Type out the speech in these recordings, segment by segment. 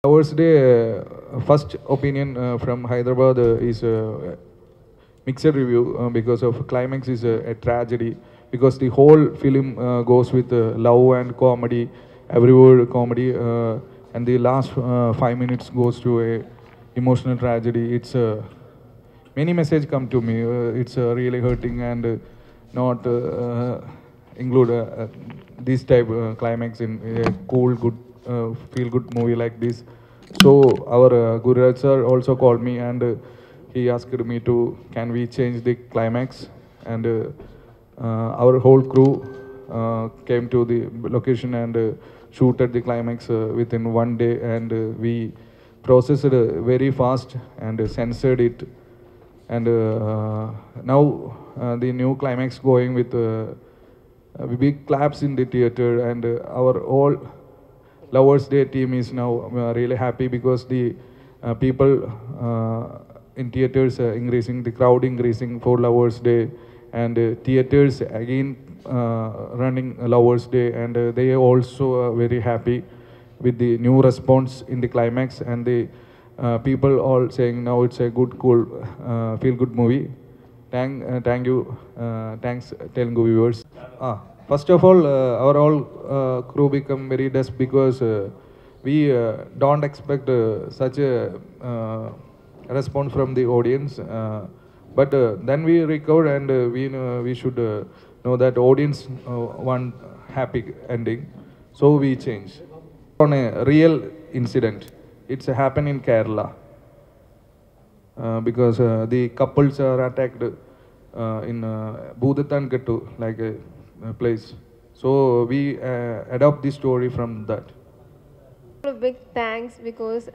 Ours Day, first opinion from Hyderabad is mixed review because of climax is a tragedy because the whole film goes with love and comedy, every word comedy, and the last 5 minutes goes to a emotional tragedy. It's many message come to me. It's really hurting and not include this type climax in a cool, good, feel good movie like this. So our Guru Raj sir also called me and he asked me to can we change the climax and our whole crew came to the location and shooted the climax within 1 day and we processed it very fast and censored it and now the new climax going with big claps in the theater and our all Lovers Day team is now really happy because the people in theaters increasing, the crowd increasing for Lovers Day and theaters again running Lovers Day and they are also very happy with the new response in the climax and the people all saying now it's a good, cool, feel good movie. Thank you. Thanks Telugu viewers. First of all, our all crew become very desperate because we don't expect such a response from the audience. But then we recover and we should know that audience want happy ending. So we change. On a real incident, it's happened in Kerala because the couples are attacked in Bhudatangkattu, like a place. So we adopt this story from that. A big thanks because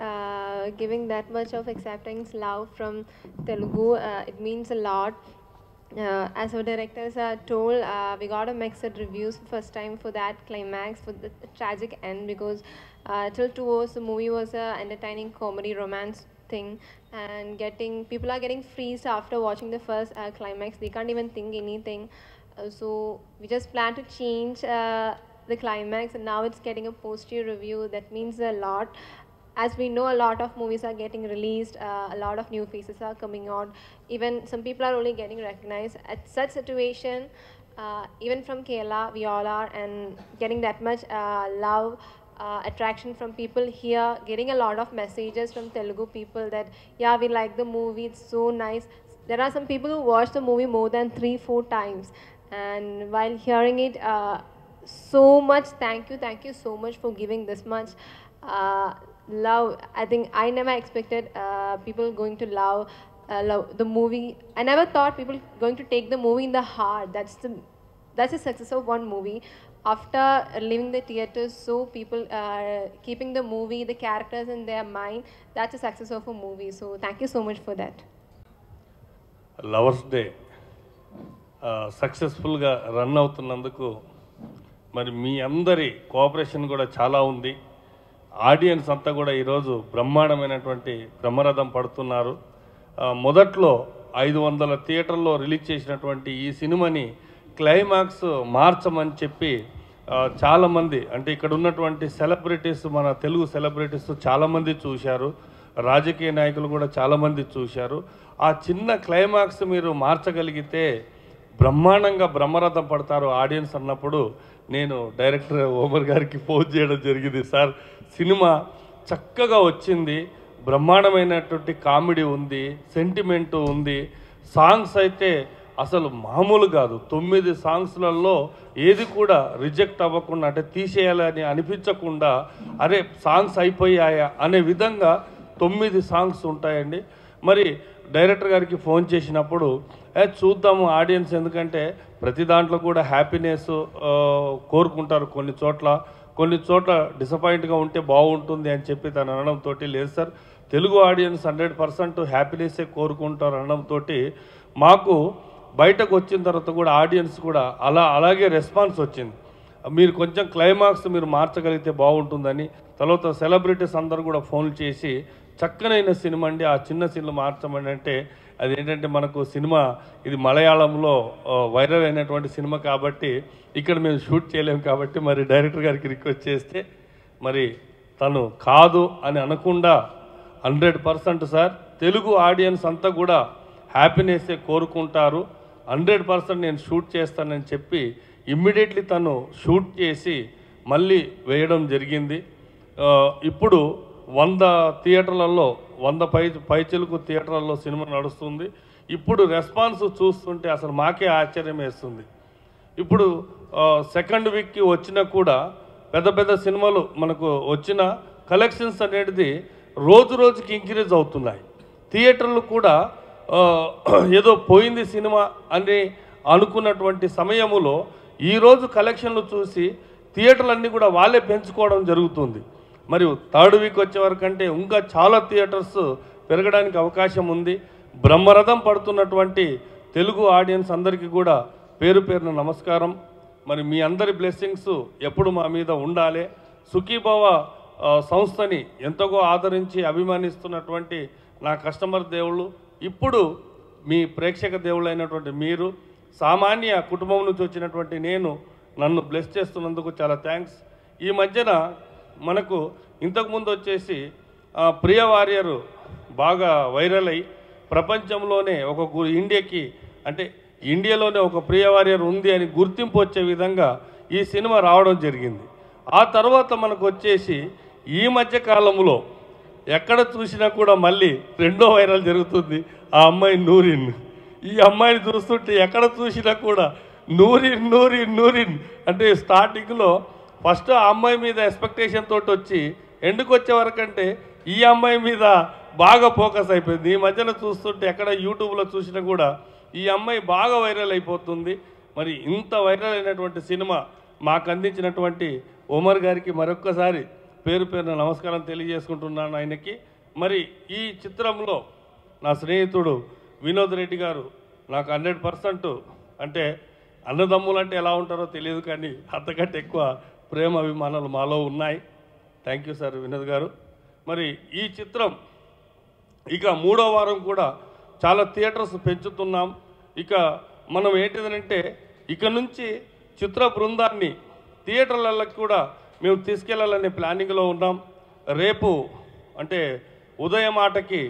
giving that much of acceptance, love from Telugu, it means a lot. As our directors are told, we got a mixed reviews first time for that climax, for the tragic end, because till 2 hours the movie was a entertaining comedy romance thing, and people are getting freezed after watching the first climax. They can't even think anything. So we just plan to change the climax, and now it's getting a positive review. That means a lot. As we know, a lot of movies are getting released, a lot of new faces are coming out. Even some people are only getting recognized. At such situation, even from Kerala, we all are, and getting that much love, attraction from people here, getting a lot of messages from Telugu people that, yeah, we like the movie, it's so nice. There are some people who watch the movie more than 3-4 times. And while hearing it, so much thank you so much for giving this much love. I think I never expected people going to love the movie. I never thought people going to take the movie in the heart. That's the success of one movie. After leaving the theaters, so people keeping the movie, the characters in their mind, that's the success of a movie. So thank you so much for that. Lovers Day సక్సెస్ఫుల్గా run అవుతున్నందుకు మరి మీ అందరి cooperation కూడా చాలా ఉంది. Audience అంతా కూడా ఈరోజు బ్రహ్మాండమైనటువంటి బ్రహ్మరథం పడుతున్నారు. మొదట్లో 500 థియేటర్లో రిలీజ్ చేసినటువంటి ఈ సినిమాని క్లైమాక్స్ మార్చమని చెప్పి చాలామంది, అంటే ఇక్కడ ఉన్నటువంటి సెలబ్రిటీస్, మన తెలుగు సెలబ్రిటీస్ చాలామంది చూశారు, రాజకీయ నాయకులు కూడా చాలామంది చూశారు. ఆ చిన్న క్లైమాక్స్ మీరు మార్చగలిగితే బ్రహ్మాండంగా బ్రహ్మరథం పడతారు ఆడియన్స్ అన్నప్పుడు నేను డైరెక్టర్ ఓమర్ గారికి ఫోన్ చేయడం జరిగింది. సార్, సినిమా చక్కగా వచ్చింది, బ్రహ్మాండమైనటువంటి కామెడీ ఉంది, సెంటిమెంటు ఉంది, సాంగ్స్ అయితే అసలు మామూలు కాదు. 9 సాంగ్స్లలో ఏది కూడా రిజెక్ట్ అవ్వకుండా, అంటే తీసేయాలని అనిపించకుండా, అరే సాంగ్స్ అయిపోయాయా అనే విధంగా 9 సాంగ్స్ ఉంటాయండి. మరి డైరెక్టర్ గారికి ఫోన్ చేసినప్పుడు చూద్దాము ఆడియన్స్, ఎందుకంటే ప్రతి దాంట్లో కూడా హ్యాపీనెస్ కోరుకుంటారు, కొన్ని చోట్ల డిసప్పాయింట్గా ఉంటే బాగుంటుంది అని చెప్పి తను అనడంతో, లేదు సార్ తెలుగు ఆడియన్స్ 100% హ్యాపీనెస్సే కోరుకుంటారు అనడంతో మాకు బయటకు వచ్చిన తర్వాత కూడా ఆడియన్స్ కూడా అలాగే రెస్పాన్స్ వచ్చింది. మీరు కొంచెం క్లైమాక్స్ మీరు మార్చగలిగితే బాగుంటుందని. తర్వాత సెలబ్రిటీస్ అందరూ కూడా ఫోన్లు చేసి చక్కనైన సినిమా అండి, ఆ చిన్న సినిమా మార్చమని అంటే, అదేంటంటే మనకు సినిమా ఇది మలయాళంలో వైరల్ అయినటువంటి సినిమా కాబట్టి ఇక్కడ మేము షూట్ చేయలేము కాబట్టి మరి డైరెక్టర్ గారికి రిక్వెస్ట్ చేస్తే మరి తను కాదు అని అనకుండా 100% సార్ తెలుగు ఆడియన్స్ అంతా కూడా హ్యాపీనెస్సే కోరుకుంటారు, 100% నేను షూట్ చేస్తానని చెప్పి ఇమ్మీడియట్లీ తను షూట్ చేసి మళ్ళీ వేయడం జరిగింది. ఇప్పుడు 100 థియేటర్లలో 100 పైచిలుకు థియేటర్లలో సినిమా నడుస్తుంది. ఇప్పుడు రెస్పాన్స్ చూస్తుంటే అసలు మాకే ఆశ్చర్యం వేస్తుంది. ఇప్పుడు సెకండ్ వీక్కి వచ్చినా కూడా పెద్ద పెద్ద సినిమాలు మనకు వచ్చిన కలెక్షన్స్ అనేది రోజు రోజుకి ఇంక్రీజ్ అవుతున్నాయి. థియేటర్లు కూడా ఏదో పోయింది సినిమా అని అనుకున్నటువంటి సమయములో ఈరోజు కలెక్షన్లు చూసి థియేటర్లన్నీ కూడా వాళ్ళే పెంచుకోవడం జరుగుతుంది. మరియు థర్డ్ వీక్ వచ్చే వరకంటే ఇంకా చాలా థియేటర్స్ పెరగడానికి అవకాశం ఉంది. బ్రహ్మరథం పడుతున్నటువంటి తెలుగు ఆడియన్స్ అందరికీ కూడా పేరు పేరున నమస్కారం. మరి మీ అందరి బ్లెస్సింగ్స్ ఎప్పుడు మా మీద ఉండాలి. సుఖీభవ సంస్థని ఎంతగా ఆదరించి అభిమానిస్తున్నటువంటి నా కస్టమర్ దేవుళ్ళు, ఇప్పుడు మీ ప్రేక్షక దేవుళ్ళైనటువంటి మీరు, సామాన్య కుటుంబం నుంచి వచ్చినటువంటి నేను, నన్ను బ్లెస్ చేస్తున్నందుకు చాలా థ్యాంక్స్. ఈ మధ్యన మనకు ఇంతకుముందు వచ్చేసి ప్రియ వారియర్ బాగా వైరల్ అయ్యి ప్రపంచంలోనే ఇండియాకి అంటే ఇండియాలోనే ఒక ప్రియ వారియర్ ఉంది అని గుర్తింపు వచ్చే విధంగా ఈ సినిమా రావడం జరిగింది. ఆ తర్వాత మనకు వచ్చేసి ఈ మధ్య కాలంలో ఎక్కడ చూసినా కూడా మళ్ళీ రెండో వైరల్ జరుగుతుంది. ఆ అమ్మాయి నూరిన్. ఈ అమ్మాయిని చూస్తుంటే ఎక్కడ చూసినా కూడా నూరిన్ నూరిన్ నూరిన్ అంటే స్టార్టింగ్లో ఫస్ట్ ఆ అమ్మాయి మీద ఎక్స్పెక్టేషన్ తోటి వచ్చి ఎండుకు వచ్చే వరకంటే ఈ అమ్మాయి మీద బాగా ఫోకస్ అయిపోయింది. ఈ మధ్యన చూస్తుంటే ఎక్కడ యూట్యూబ్లో చూసినా కూడా ఈ అమ్మాయి బాగా వైరల్ అయిపోతుంది. మరి ఇంత వైరల్ అయినటువంటి సినిమా మాకు అందించినటువంటి ఒమర్ గారికి మరొక్కసారి పేరు పేరున నమస్కారం తెలియజేసుకుంటున్నాను ఆయనకి. మరి ఈ చిత్రంలో నా స్నేహితుడు వినోద్ రెడ్డి గారు నాకు 100% అంటే అన్నదమ్ములు అంటే ఎలా ఉంటారో తెలియదు, కానీ అంతకంటే ఎక్కువ ప్రేమ అభిమానాలు మాలో ఉన్నాయి. థ్యాంక్ యూ సార్ వినోద్ గారు. మరి ఈ చిత్రం ఇక 3వ వారం కూడా చాలా థియేటర్స్ పెంచుతున్నాం. ఇక మనం ఏంటిదనంటే ఇక నుంచి చిత్ర బృందాన్ని థియేటర్లకు కూడా మేము తీసుకెళ్లాలనే ప్లానింగ్లో ఉన్నాం. రేపు అంటే ఉదయం ఆటకి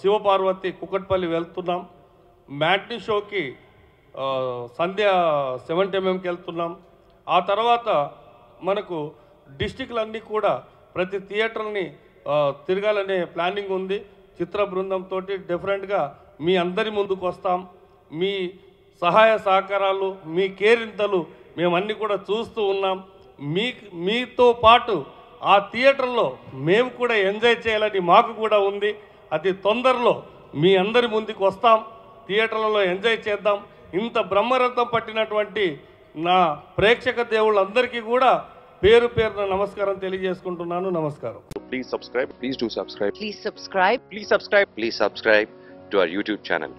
శివపార్వతి కుకట్పల్లి వెళ్తున్నాం. మ్యాట్నీ షోకి సంధ్య 70mm వెళ్తున్నాం. ఆ తర్వాత మనకు డిస్టిక్లన్నీ కూడా ప్రతి థియేటర్ని తిరగాలనే ప్లానింగ్ ఉంది. చిత్ర బృందంతో డిఫరెంట్గా మీ అందరి ముందుకు వస్తాం. మీ సహాయ సహకారాలు, మీ కేరింతలు మేమన్నీ కూడా చూస్తూ ఉన్నాం. మీతో పాటు ఆ థియేటర్లో మేము కూడా ఎంజాయ్ చేయాలని మాకు కూడా ఉంది. అతి తొందరలో మీ అందరి ముందుకు వస్తాం, థియేటర్లలో ఎంజాయ్ చేద్దాం. ఇంత బ్రహ్మరథం పట్టినటువంటి నా ప్రేక్షక దేవుళ్ళందరికీ కూడా పేరు పేరున నమస్కారం తెలియజేసుకుంటున్నాను. నమస్కారం. Please subscribe. Please do subscribe. Please subscribe. Please subscribe. Please subscribe to our YouTube channel.